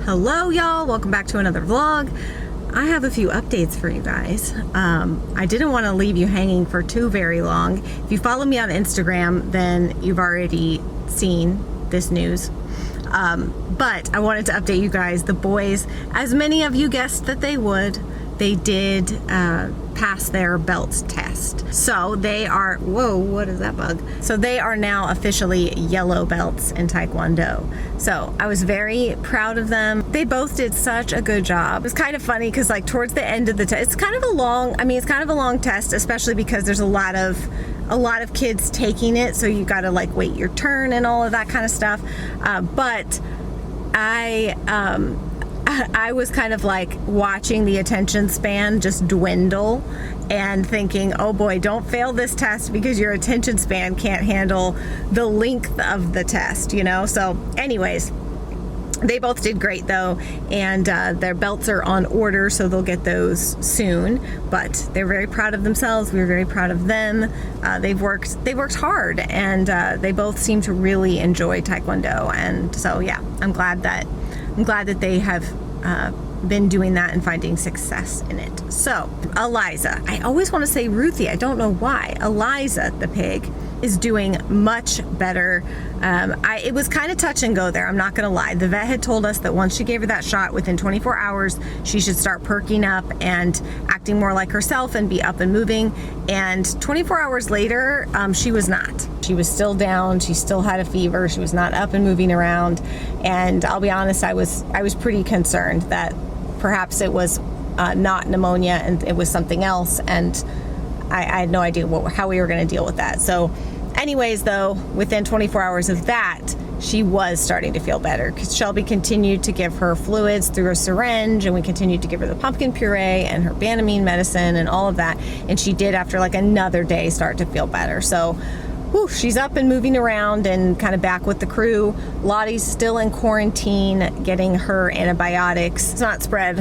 Hello y'all, welcome back to another vlog. I have a few updates for you guys. I didn't want to leave you hanging for too very long. If you follow me on Instagram, then you've already seen this news. But I wanted to update you guys. The boys, as many of you guessed that they would, they did pass their belt test. So they are, whoa, what is that bug? So they are now officially yellow belts in Taekwondo. So I was very proud of them. They both did such a good job. It was kind of funny because like towards the end of the test, it's kind of a long test, especially because there's a lot of kids taking it. So you got to like wait your turn and all of that kind of stuff. But I was kind of like watching the attention span just dwindle and thinking, oh boy, don't fail this test because your attention span can't handle the length of the test, you know? So anyways, they both did great though, and their belts are on order, so they'll get those soon. But they're very proud of themselves. We were very proud of them. They worked hard, and they both seem to really enjoy Taekwondo. And so yeah, I'm glad that they have been doing that and finding success in it. So Eliza, I always want to say Ruthie, I don't know why. Eliza the pig is doing much better. It was kind of touch and go there, I'm not gonna lie. The vet had told us that once she gave her that shot, within 24 hours she should start perking up and acting more like herself and be up and moving. And 24 hours later, she was not. She was still down, she still had a fever, she was not up and moving around. And I'll be honest, I was pretty concerned that perhaps it was not pneumonia and it was something else, and I had no idea how we were going to deal with that. So anyways though, within 24 hours of that, she was starting to feel better because Shelby continued to give her fluids through a syringe, and we continued to give her the pumpkin puree and her Banamine medicine and all of that. And she did, after like another day, start to feel better. So whew, she's up and moving around and kind of back with the crew. Lottie's still in quarantine getting her antibiotics. It's not spread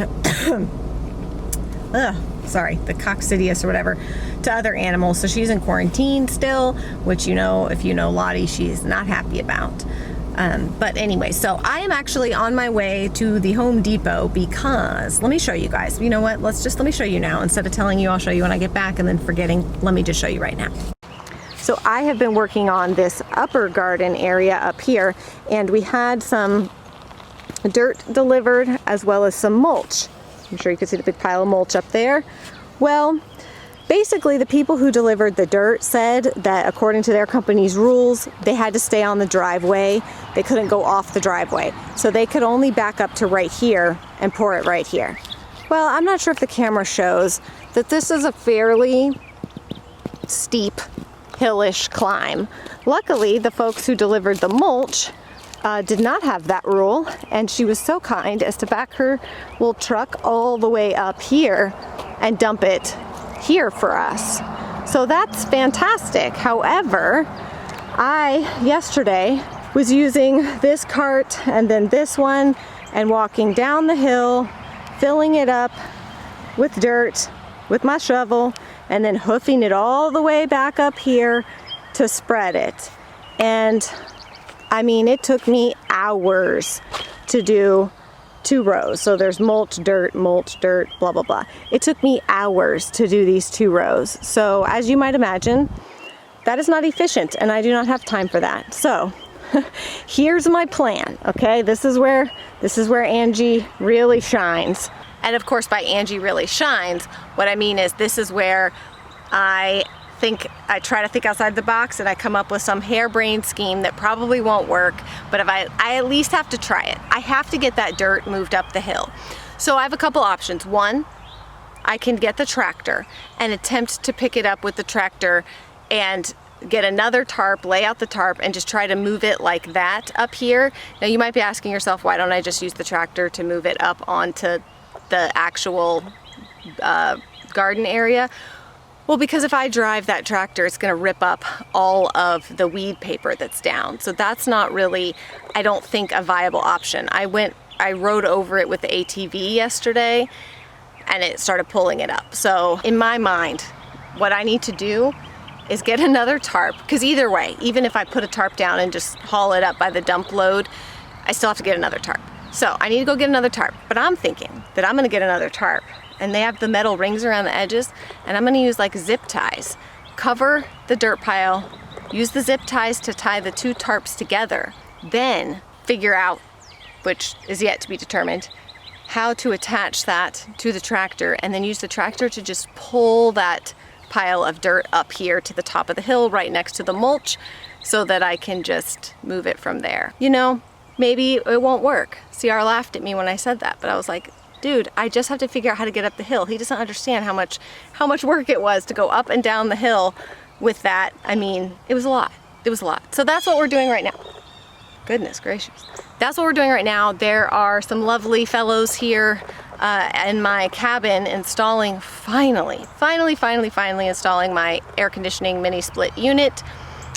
the coccidius or whatever to other animals, so she's in quarantine still, which, you know, if you know Lottie, she's not happy about. But anyway, so I am actually on my way to the Home Depot because, let me show you guys. You know what, let me show you now. Instead of telling you I'll show you when I get back and then forgetting, let me just show you right now. So I have been working on this upper garden area up here, and we had some dirt delivered as well as some mulch. I'm sure you can see the big pile of mulch up there. Well, basically the people who delivered the dirt said that according to their company's rules, they had to stay on the driveway. They couldn't go off the driveway. So they could only back up to right here and pour it right here. Well, I'm not sure if the camera shows that this is a fairly steep, hillish climb. Luckily, the folks who delivered the mulch did not have that rule, and she was so kind as to back her little truck all the way up here and dump it here for us. So that's fantastic. However, I yesterday was using this cart and then this one and walking down the hill, filling it up with dirt with my shovel, and then hoofing it all the way back up here to spread it. And I mean, it took me hours to do 2 rows. So there's mulch, dirt, blah, blah, blah. It took me hours to do these 2 rows. So as you might imagine, that is not efficient, and I do not have time for that. So here's my plan, okay? This is where Angie really shines. And of course, by Angie really shines, what I mean is this is where I try to think outside the box, and I come up with some harebrained scheme that probably won't work, but if I at least have to try it. I have to get that dirt moved up the hill. So I have a couple options. One, I can get the tractor and attempt to pick it up with the tractor and get another tarp, lay out the tarp, and just try to move it like that up here. Now you might be asking yourself, why don't I just use the tractor to move it up onto the actual garden area? Well, because if I drive that tractor, it's going to rip up all of the weed paper that's down. So that's not really, I don't think, a viable option. I rode over it with the ATV yesterday, and it started pulling it up. So in my mind, what I need to do is get another tarp, because either way, even if I put a tarp down and just haul it up by the dump load, I still have to get another tarp. So I need to go get another tarp, but I'm thinking that I'm gonna get another tarp, and they have the metal rings around the edges, and I'm gonna use like zip ties. Cover the dirt pile, use the zip ties to tie the two tarps together, then figure out, which is yet to be determined, how to attach that to the tractor, and then use the tractor to just pull that pile of dirt up here to the top of the hill right next to the mulch so that I can just move it from there. You know, maybe it won't work. CR laughed at me when I said that, but I was like, dude, I just have to figure out how to get up the hill. He doesn't understand how much work it was to go up and down the hill with that. I mean, it was a lot. It was a lot. So that's what we're doing right now. Goodness gracious. That's what we're doing right now. There are some lovely fellows here in my cabin installing, finally installing my air conditioning mini split unit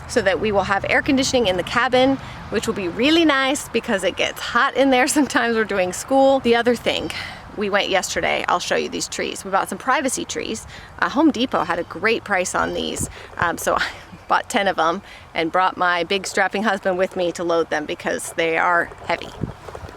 so that we will have air conditioning in the cabin, which will be really nice because it gets hot in there sometimes. We're doing school. The other thing, we went yesterday, I'll show you these trees. We bought some privacy trees. Home Depot had a great price on these, so I bought 10 of them and brought my big strapping husband with me to load them because they are heavy.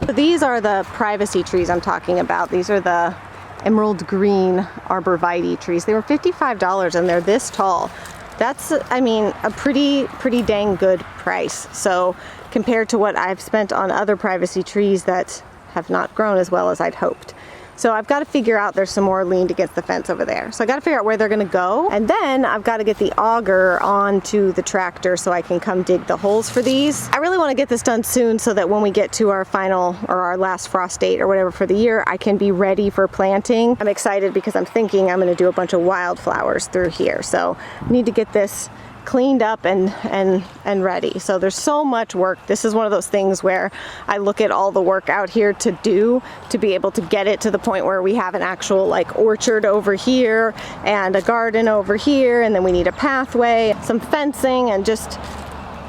So these are the privacy trees I'm talking about. These are the emerald green arborvitae trees. They were $55 and they're this tall. That's, I mean, a pretty dang good price. So compared to what I've spent on other privacy trees that have not grown as well as I'd hoped. So I've got to figure out, there's some more leaned against the fence over there. So I got to figure out where they're going to go. And then I've got to get the auger onto the tractor so I can come dig the holes for these. I really want to get this done soon so that when we get to our final or our last frost date or whatever for the year, I can be ready for planting. I'm excited because I'm thinking I'm going to do a bunch of wildflowers through here. So I need to get this cleaned up and ready. So there's so much work. This is one of those things where I look at all the work out here to do to be able to get it to the point where we have an actual like orchard over here and a garden over here, and then we need a pathway, some fencing, and just,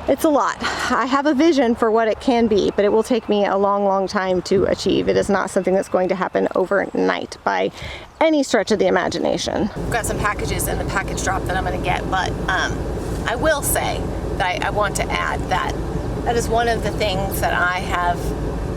it's a lot. I have a vision for what it can be, but it will take me a long time to achieve. It is not something that's going to happen overnight by any stretch of the imagination. I've got some packages in the package drop that I'm going to get, but I will say that I want to add that that is one of the things that I have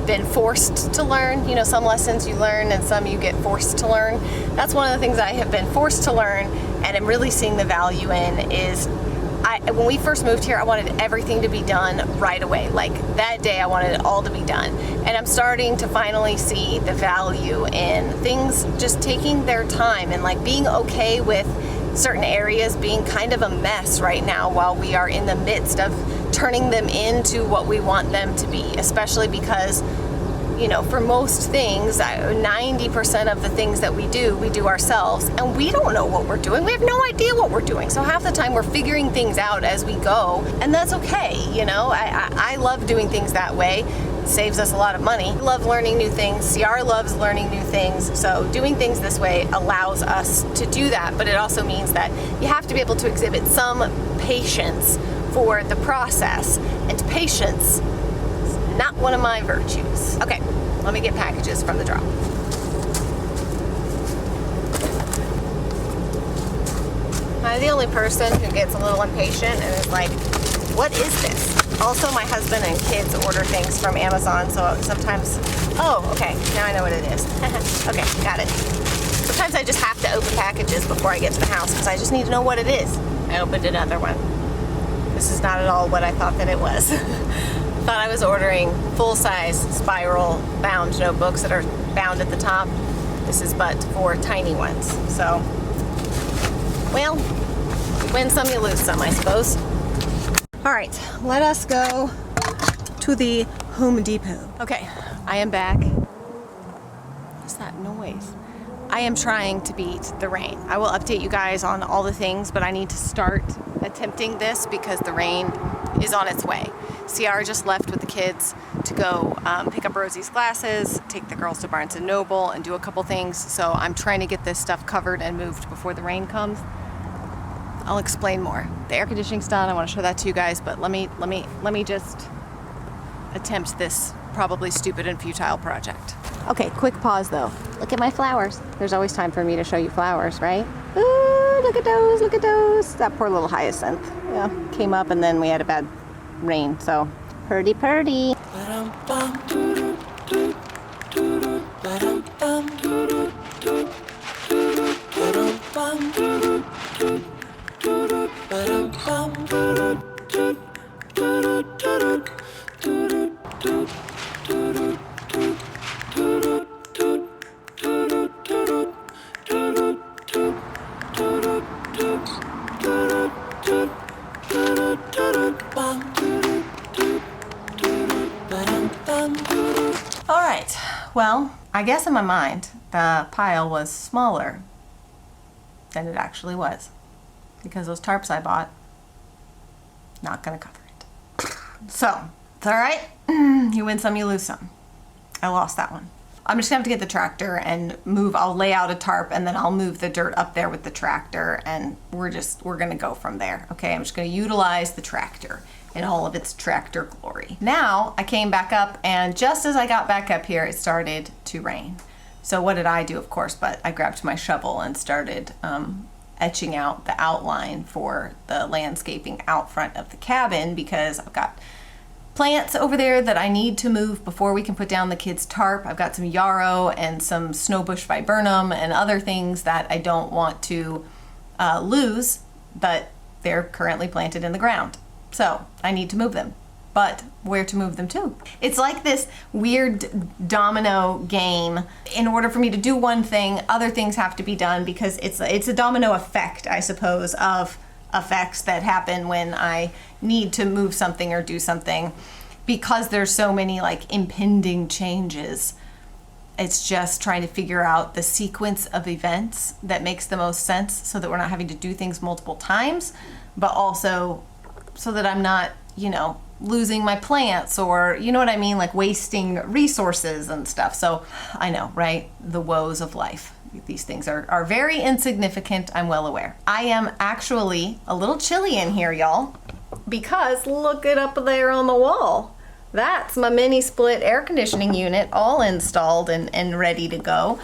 been forced to learn. You know, some lessons you learn and some you get forced to learn. That's one of the things I have been forced to learn and am really seeing the value in is when we first moved here, I wanted everything to be done right away. Like that day, I wanted it all to be done. And I'm starting to finally see the value in things just taking their time and like being okay with certain areas being kind of a mess right now while we are in the midst of turning them into what we want them to be, especially because, you know, for most things, 90% of the things that we do ourselves, and we don't know what we're doing. We have no idea what we're doing. So half the time we're figuring things out as we go, and that's okay, you know? I love doing things that way. It saves us a lot of money. I love learning new things. CR loves learning new things. So doing things this way allows us to do that, but it also means that you have to be able to exhibit some patience for the process, and patience not one of my virtues. Okay, let me get packages from the drop. I'm the only person who gets a little impatient and is like, what is this? Also, my husband and kids order things from Amazon, so sometimes, oh, okay, now I know what it is. Okay, got it. Sometimes I just have to open packages before I get to the house because I just need to know what it is. I opened another one. This is not at all what I thought that it was. Thought I was ordering full-size spiral bound notebooks that are bound at the top. This is but for tiny ones. So, well, you win some, you lose some, I suppose. All right, let us go to the Home Depot. Okay, I am back. What's that noise? I am trying to beat the rain. I will update you guys on all the things, but I need to start attempting this because the rain is on its way. CR just left with the kids to go pick up Rosie's glasses, take the girls to Barnes & Noble, and do a couple things. So I'm trying to get this stuff covered and moved before the rain comes. I'll explain more. The air conditioning's done. I want to show that to you guys, but let me just attempt this probably stupid and futile project. Okay, quick pause though. Look at my flowers. There's always time for me to show you flowers, right? Ooh, look at those, look at those. That poor little hyacinth. Yeah, came up and then we had a bad rain, so purdy. Well, I guess in my mind, the pile was smaller than it actually was, because those tarps I bought, not gonna cover it. So, it's all right. You win some, you lose some. I lost that one. I'm just gonna have to get the tractor and move. I'll lay out a tarp and then I'll move the dirt up there with the tractor, and we're gonna go from there. Okay, I'm just gonna utilize the tractor in all of its tractor glory. Now, I came back up, and just as I got back up here, it started to rain. So what did I do, of course, but I grabbed my shovel and started etching out the outline for the landscaping out front of the cabin, because I've got plants over there that I need to move before we can put down the kids' tarp. I've got some yarrow and some snowbush viburnum and other things that I don't want to lose, but they're currently planted in the ground. So I need to move them, but where to move them to? It's like this weird domino game. In order for me to do one thing, other things have to be done, because it's a domino effect, I suppose, of effects that happen when I need to move something or do something, because there's so many like impending changes. It's just trying to figure out the sequence of events that makes the most sense, so that we're not having to do things multiple times, but also so that I'm not, you know, losing my plants, or, you know what I mean, like wasting resources and stuff. So I know, right? The woes of life. These things are very insignificant, I'm well aware. I am actually a little chilly in here, y'all, because look it up there on the wall. That's my mini split air conditioning unit, all installed and ready to go.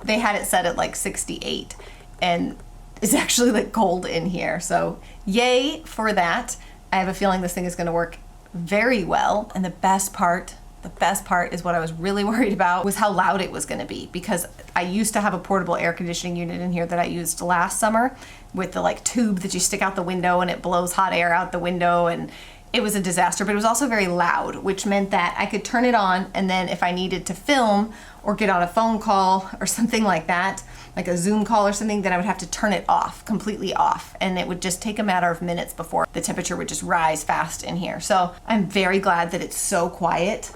They had it set at like 68, and it's actually like cold in here. So yay for that. I have a feeling this thing is gonna work very well. And the best part is what I was really worried about, was how loud it was gonna be, because I used to have a portable air conditioning unit in here that I used last summer with the like tube that you stick out the window and it blows hot air out the window, and it was a disaster, but it was also very loud, which meant that I could turn it on, and then if I needed to film or get on a phone call or something like that, like a Zoom call or something, then I would have to turn it off, completely off, and it would just take a matter of minutes before the temperature would just rise fast in here. So I'm very glad that it's so quiet.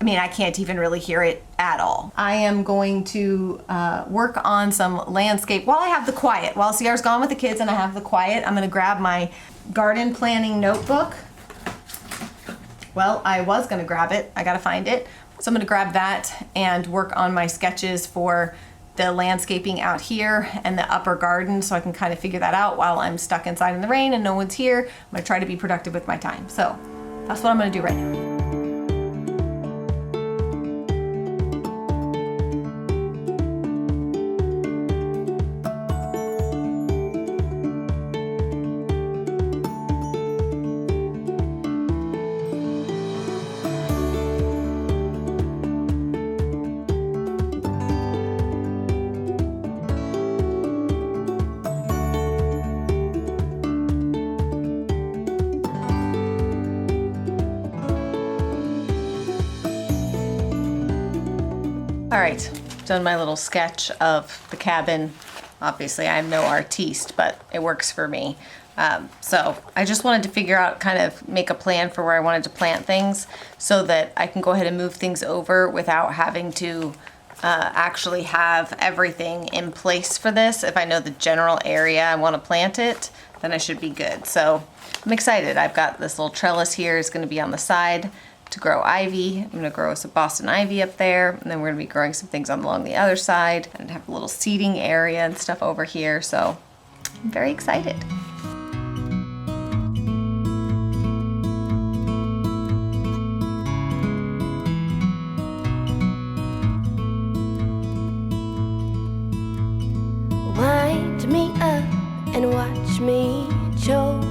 I mean, I can't even really hear it at all. I am going to work on some landscape while I have the quiet. While Sierra's gone with the kids and I have the quiet, I'm gonna grab my garden planning notebook. Well, I was gonna grab it, I gotta find it. So I'm gonna grab that and work on my sketches for the landscaping out here and the upper garden, so I can kind of figure that out while I'm stuck inside in the rain and no one's here. I'm gonna try to be productive with my time. So that's what I'm gonna do right now. All right, done my little sketch of the cabin. Obviously, I'm no artiste, but it works for me. So I just wanted to figure out, kind of make a plan for where I wanted to plant things, so that I can go ahead and move things over without having to actually have everything in place for this. If I know the general area I want to plant it, then I should be good. So I'm excited. I've got this little trellis here. It's going to be on the side to grow ivy. I'm gonna grow some Boston ivy up there, and then we're gonna be growing some things along the other side, and have a little seating area and stuff over here. So I'm very excited. Wind me up and watch me choke.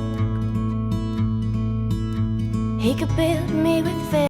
He could build me with